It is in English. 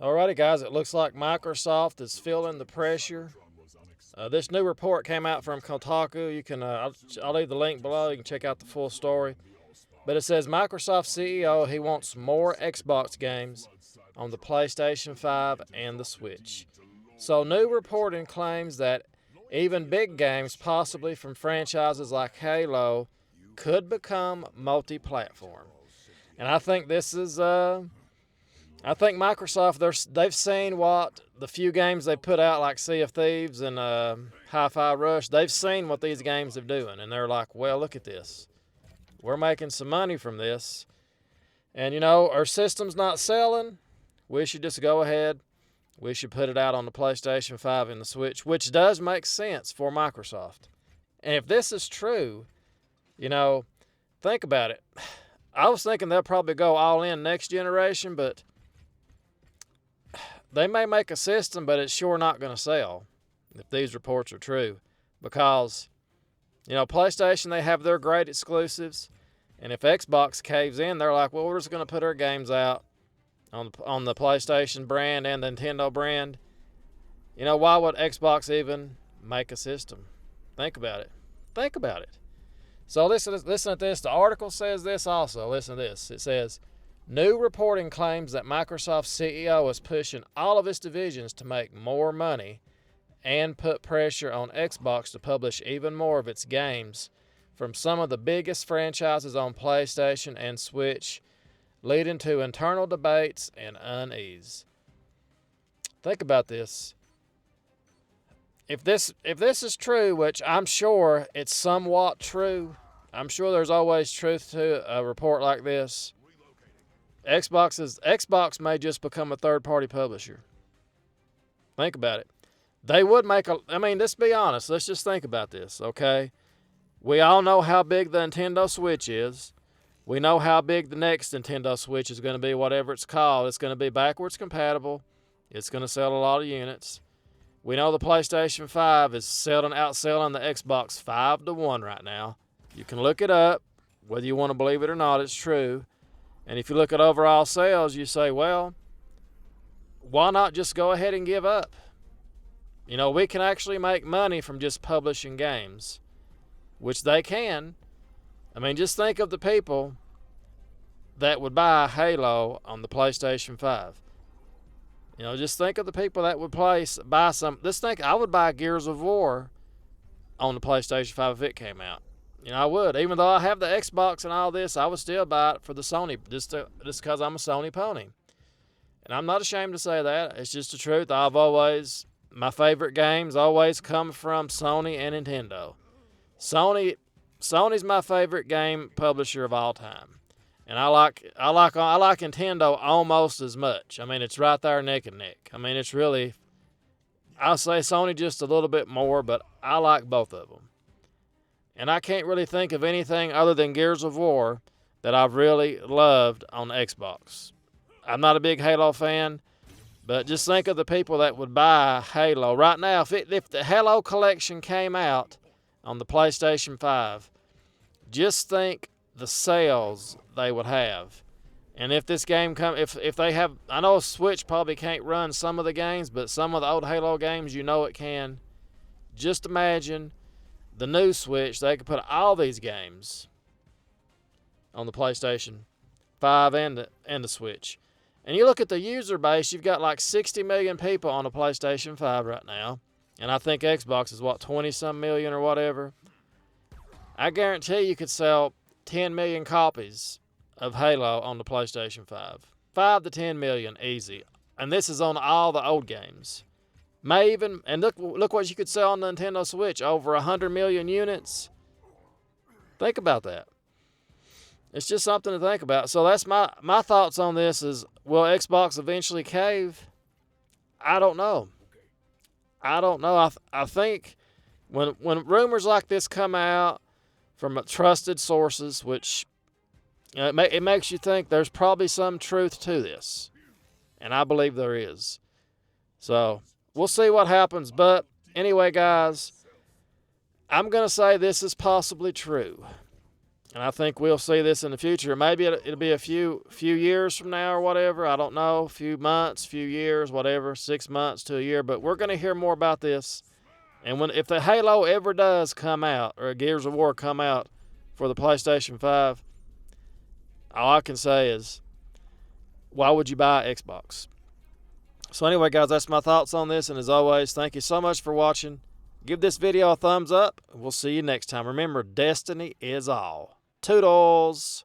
Alrighty, guys, it looks like Microsoft is feeling the pressure. This new report came out from Kotaku. You can, I'll leave the link below. You can check out the full story. But it says Microsoft CEO he wants more Xbox games on the PlayStation 5 and the Switch. So new reporting claims that even big games, possibly from franchises like Halo, could become multi-platform. And I think this is I think Microsoft, they've seen what the few games they put out, like Sea of Thieves and Hi-Fi Rush, they've seen what these games are doing, and they're like, well, look at this. We're making some money from this. And, our system's not selling. We should just go ahead. We should put it out on the PlayStation 5 and the Switch, which does make sense for Microsoft. And if this is true, think about it. I was thinking they'll probably go all in next generation, but they may make a system, but it's sure not going to sell if these reports are true. Because, PlayStation, they have their great exclusives. And if Xbox caves in, they're like, well, we're just going to put our games out on the PlayStation brand and the Nintendo brand. Why would Xbox even make a system? Think about it. Think about it. So listen to this. The article says this also. Listen to this. It says, new reporting claims that Microsoft's CEO is pushing all of its divisions to make more money and put pressure on Xbox to publish even more of its games from some of the biggest franchises on PlayStation and Switch, leading to internal debates and unease. Think about this. If this is true, which I'm sure it's somewhat true, I'm sure there's always truth to a report like this. Xbox may just become a third-party publisher. Think about it. They would make let's be honest. Let's just think about this, okay? We all know how big the Nintendo Switch is. We know how big the next Nintendo Switch is going to be, whatever it's called. It's going to be backwards compatible. It's going to sell a lot of units. We know the PlayStation 5 is outselling the Xbox 5-1 right now. You can look it up. Whether you want to believe it or not, it's true. And if you look at overall sales, you say, well, why not just go ahead and give up? We can actually make money from just publishing games, which they can. Just think of the people that would buy Halo on the PlayStation 5. Just think of the people that would buy some. I would buy Gears of War on the PlayStation 5 if it came out. I would. Even though I have the Xbox and all this, I would still buy it for the Sony, just because I'm a Sony pony. And I'm not ashamed to say that. It's just the truth. My favorite games always come from Sony and Nintendo. Sony's my favorite game publisher of all time. And I like Nintendo almost as much. It's right there neck and neck. It's really, I'll say Sony just a little bit more, but I like both of them. And I can't really think of anything other than Gears of War that I've really loved on Xbox. I'm not a big Halo fan, but just think of the people that would buy Halo. Right now, if the Halo collection came out on the PlayStation 5, just think the sales they would have. And if this game if they have, I know Switch probably can't run some of the games, but some of the old Halo games, it can. Just imagine the new Switch, they could put all these games on the PlayStation 5 and the Switch. And you look at the user base, you've got like 60 million people on the PlayStation 5 right now. And I think Xbox is 20-some million or whatever. I guarantee you could sell 10 million copies of Halo on the PlayStation 5. 5 to 10 million, easy. And this is on all the old games. And look what you could sell on the Nintendo Switch, over 100 million units. Think about that. It's just something to think about. So that's my thoughts on this is, will Xbox eventually cave? I don't know. I think when rumors like this come out from trusted sources, which it makes you think there's probably some truth to this. And I believe there is. So we'll see what happens. But anyway, guys, I'm going to say this is possibly true. And I think we'll see this in the future. Maybe it'll be a few years from now or whatever. I don't know. A few months, few years, whatever. 6 months to a year. But we're going to hear more about this. And if the Halo ever does come out, or a Gears of War come out for the PlayStation 5, all I can say is, why would you buy Xbox? So anyway, guys, that's my thoughts on this. And as always, thank you so much for watching. Give this video a thumbs up. We'll see you next time. Remember, destiny is all. Toodles!